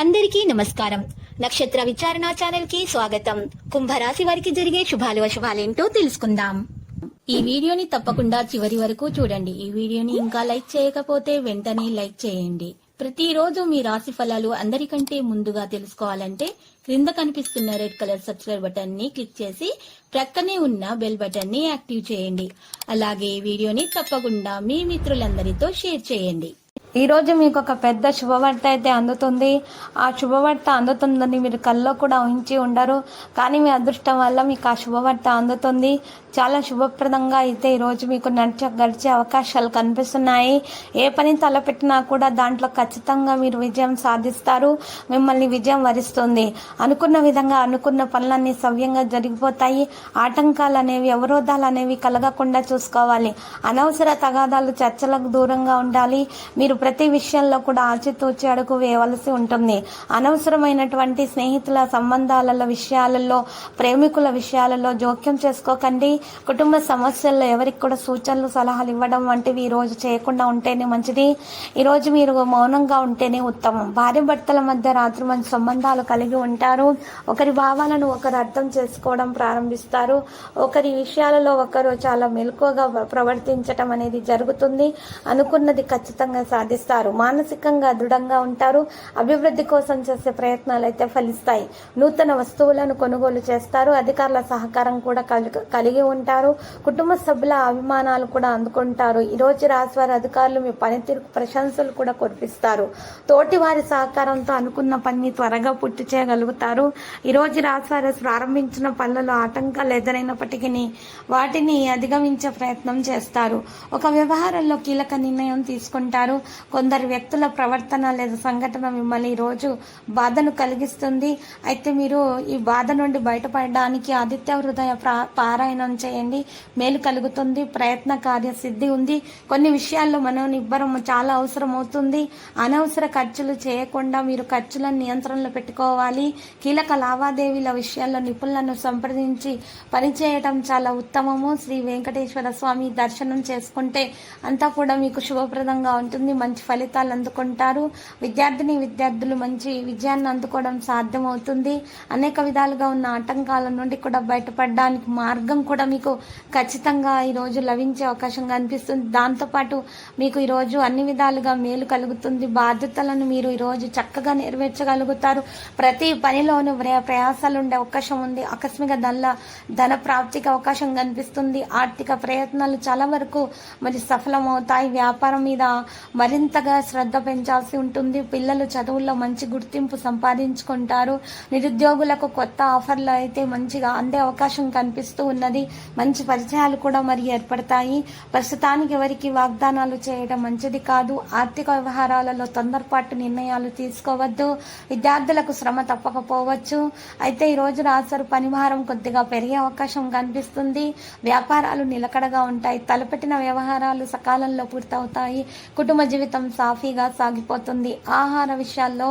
అందరికీ నమస్కారం. నక్షత్ర విచారణ ఛానల్ కి స్వాగతం. కుంభరాశి వారికి జరిగే శుభాలు అశుభాలేంటో తెలుసుకుందాం. ఈ వీడియోని తప్పకుండా చివరి వరకు చూడండి. ఈ వీడియోని ఇంకా లైక్ చేయకపోతే వెంటనే లైక్ చేయండి. ప్రతిరోజు మీ రాశి ఫలాలు అందరికంటే ముందుగా తెలుసుకోవాలంటే క్రింద కనిపిస్తున్న రెడ్ కలర్ సబ్స్క్రైబ్ బటన్ ని క్లిక్ చేసి ప్రక్కనే ఉన్న బెల్ బటన్ ని యాక్టివ్ చేయండి. అలాగే ఈ వీడియోని తప్పకుండా మీ మిత్రులందరితో షేర్ చేయండి. ఈ రోజు మీకు ఒక పెద్ద శుభవార్త అయితే అందుతుంది. ఆ శుభవార్త అందుతుందని మీరు కల్లో కూడా ఊహించి ఉండరు, కానీ మీ అదృష్టం వల్ల మీకు ఆ శుభవార్త అందుతుంది. చాలా శుభప్రదంగా అయితే ఈరోజు మీకు గడిచే అవకాశాలు కనిపిస్తున్నాయి. ఏ పని తలపెట్టినా కూడా దాంట్లో ఖచ్చితంగా మీరు విజయం సాధిస్తారు. మిమ్మల్ని విజయం వరిస్తుంది. అనుకున్న విధంగా అనుకున్న పనులన్నీ సవ్యంగా జరిగిపోతాయి. ఆటంకాలు అనేవి, అవరోధాలు అనేవి కలగకుండా చూసుకోవాలి. అనవసర తగాదాలు, చర్చలకు దూరంగా ఉండాలి. మీరు ప్రతి విషయంలో కూడా ఆచితూచి అడుగు వేయవలసి ఉంటుంది. అనవసరమైనటువంటి స్నేహితుల సంబంధాలలో విషయాలలో, ప్రేమికుల విషయాలలో జోక్యం చేసుకోకండి. కుటుంబ సమస్యల్లో ఎవరికి కూడా సూచనలు, సలహాలు ఇవ్వడం వంటివి ఈ రోజు చేయకుండా ఉంటేనే మంచిది. ఈరోజు మీరు మౌనంగా ఉంటేనే ఉత్తమం. భార్య భర్తల మధ్య రాత్రి మంచి సంబంధాలు కలిగి ఉంటారు. ఒకరి భావాలను ఒకరు అర్థం చేసుకోవడం ప్రారంభిస్తారు. ఒకరి విషయాలలో ఒకరు చాలా మెలకువగా ప్రవర్తించటం అనేది జరుగుతుంది. అనుకున్నది ఖచ్చితంగా సాధిస్తారు. మానసికంగా దృఢంగా ఉంటారు. అభివృద్ధి కోసం చేసే ప్రయత్నాలు అయితే ఫలిస్తాయి. నూతన వస్తువులను కొనుగోలు చేస్తారు. అధికారుల సహకారం కూడా కలిగి ఉంటారు. కుటుంబ సభ్యుల అభిమానాలు కూడా అందుకుంటారు. ఈ రోజు రాశివారి అధికారులు మీ పనితీరుకు ప్రశంసలు కూడా కురిపిస్తారు. తోటి వారి సహకారంతో అనుకున్న పనిని త్వరగా పూర్తి చేయగలుగుతారు. ఈ రోజు రాశివారి ప్రారంభించిన పనులలో ఆటంకాలు ఎదురైనప్పటికీ వాటిని అధిగమించే ప్రయత్నం చేస్తారు. ఒక వ్యవహారంలో కీలక నిర్ణయం తీసుకుంటారు. కొందరు వ్యక్తుల ప్రవర్తన లేదా సంఘటన మిమ్మల్ని ఈరోజు బాధను కలిగిస్తుంది. అయితే మీరు ఈ బాధ నుండి బయటపడడానికి ఆదిత్య హృదయ పారాయణం చేయండి. మేలు కలుగుతుంది. ప్రయత్న కార్యసిద్ధి ఉంది. కొన్ని విషయాల్లో మనోనిబ్బరం చాలా అవసరం అవుతుంది. అనవసర ఖర్చులు చేయకుండా మీరు ఖర్చులను నియంత్రణలో పెట్టుకోవాలి. కీలక లావాదేవీల విషయాల్లో నిపుణులను సంప్రదించి పనిచేయటం చాలా ఉత్తమము. శ్రీ వెంకటేశ్వర స్వామి దర్శనం చేసుకుంటే అంతా కూడా మీకు శుభప్రదంగా ఉంటుంది. మంచి ఫలితాలు అందుకుంటారు. విద్యార్థులు మంచి విజయాన్ని అందుకోవడం సాధ్యమవుతుంది. అనేక విధాలుగా ఉన్న ఆటంకాల నుండి కూడా బయటపడడానికి మార్గం కూడా మీకు ఖచ్చితంగా ఈరోజు లభించే అవకాశం కనిపిస్తుంది. దాంతోపాటు మీకు ఈరోజు అన్ని విధాలుగా మేలు కలుగుతుంది. బాధ్యతలను మీరు ఈరోజు చక్కగా నెరవేర్చగలుగుతారు. ప్రతి పనిలోనూ ప్రయాసాలు ఉండే అవకాశం ఉంది. ఆకస్మిక ధన ప్రాప్తికి అవకాశం కనిపిస్తుంది. ఆర్థిక ప్రయత్నాలు చాలా వరకు మరి సఫలమవుతాయి. వ్యాపారం మీద మరింతగా శ్రద్ధ పెంచాల్సి ఉంటుంది. పిల్లలు చదువుల్లో మంచి గుర్తింపు సంపాదించుకుంటారు. నిరుద్యోగులకు కొత్త ఆఫర్లు అయితే మంచిగా అందే అవకాశం కనిపిస్తూ ఉన్నది. మంచి పరిచయాలు కూడా మరి ఏర్పడతాయి. ప్రస్తుతానికి ఎవరికి వాగ్దానాలు చేయడం మంచిది కాదు. ఆర్థిక వ్యవహారాలలో తొందరపాటు నిర్ణయాలు తీసుకోవద్దు. విద్యార్థులకు శ్రమ తప్పకపోవచ్చు. అయితే ఈ రోజు రాశివారి పనిభారం కొద్దిగా పెరిగే అవకాశం కనిపిస్తుంది. వ్యాపారాలు నిలకడగా ఉంటాయి. తలపెట్టిన వ్యవహారాలు సకాలంలో పూర్తవుతాయి. కుటుంబ జీవితం సాఫీగా సాగిపోతుంది. ఆహార విషయాల్లో,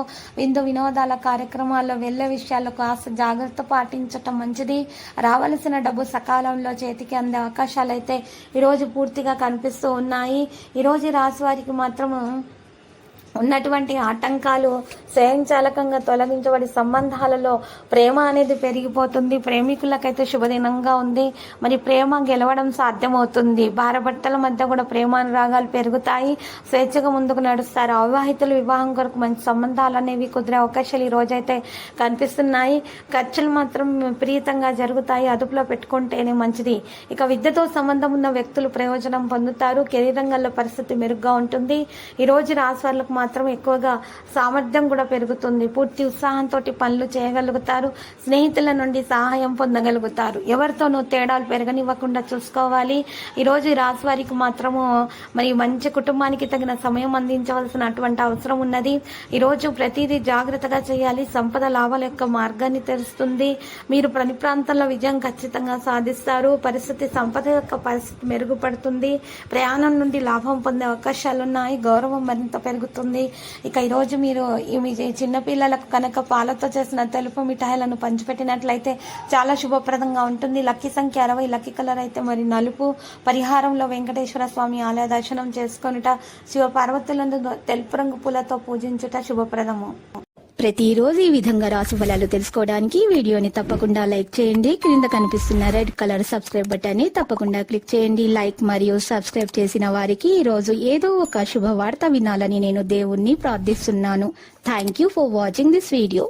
వినోదాల కార్యక్రమాల్లో వెళ్లే విషయాల్లో కాస్త జాగ్రత్త పాటించటం మంచిది. రావలసిన డబ్బు సకాలంలో చేతికి అందే అవకాశాలు అయితే ఈరోజు పూర్తిగా కనిపిస్తూ ఉన్నాయి. ఈరోజు రాశి వారికి మాత్రము ఉన్నటువంటి ఆటంకాలు స్వయంచాలకంగా తొలగించబడి సంబంధాలలో ప్రేమ అనేది పెరిగిపోతుంది. ప్రేమికులకైతే శుభదినంగా ఉంది. మరి ప్రేమ గెలవడం సాధ్యమవుతుంది. భార్యాభర్తల మధ్య కూడా ప్రేమానురాగాలు పెరుగుతాయి. స్వేచ్ఛగా ముందుకు నడుస్తారు. అవివాహితులు వివాహం కొరకు మంచి సంబంధాలు అనేవి కుదిరే అవకాశాలు ఈ రోజైతే కనిపిస్తున్నాయి. ఖర్చులు మాత్రం విపరీతంగా జరుగుతాయి. అదుపులో పెట్టుకుంటేనే మంచిది. ఇక విద్యతో సంబంధం ఉన్న వ్యక్తులు ప్రయోజనం పొందుతారు. కెరీర్ రంగంలో పరిస్థితి మెరుగ్గా ఉంటుంది. ఈ రోజు రాశివారులకు మాత్రం ఎక్కువగా సామర్థ్యం కూడా పెరుగుతుంది. పూర్తి ఉత్సాహంతో పనులు చేయగలుగుతారు. స్నేహితుల నుండి సహాయం పొందగలుగుతారు. ఎవరితోనూ తేడాలు పెరగనివ్వకుండా చూసుకోవాలి. ఈరోజు ఈ రాశి వారికి మాత్రము మరి మంచి కుటుంబానికి తగిన సమయం అందించవలసినటువంటి అవసరం ఉన్నది. ఈరోజు ప్రతిదీ జాగ్రత్తగా చేయాలి. సంపద లాభాల యొక్క మార్గాన్ని తెరుస్తుంది. మీరు పని ప్రాంతంలో విజయం ఖచ్చితంగా సాధిస్తారు. సంపద యొక్క పరిస్థితి మెరుగుపడుతుంది. ప్రయాణం నుండి లాభం పొందే అవకాశాలున్నాయి. గౌరవం మరింత పెరుగుతుంది. ఇక ఈరోజు మీరు మీ చిన్నపిల్లలకు కనుక పాలతో చేసిన తెలుపు మిఠాయిలను పంచిపెట్టినట్లయితే చాలా శుభప్రదంగా ఉంటుంది. లక్కీ సంఖ్య 60. లక్కీ కలర్ అయితే మరి నలుపు. పరిహారంలో వెంకటేశ్వర స్వామి ఆలయ దర్శనం చేసుకొనుట, శివ పార్వతులను తెలుపు రంగు పూలతో పూజించుట శుభప్రదము. ప్రతిరోజు ఈ విధంగా రాశి ఫలాలు తెలుసుకోవడానికి వీడియోని తప్పకుండా లైక్ చేయండి. క్రింద కనిపిస్తున్న రెడ్ కలర్ సబ్స్క్రైబ్ బటన్ ని తప్పకుండా క్లిక్ చేయండి. లైక్ మరియు సబ్స్క్రైబ్ చేసిన వారికి ఈ రోజు ఏదో ఒక శుభవార్త వినాలని నేను దేవుణ్ణి ప్రార్థిస్తున్నాను. Thank you for watching this video.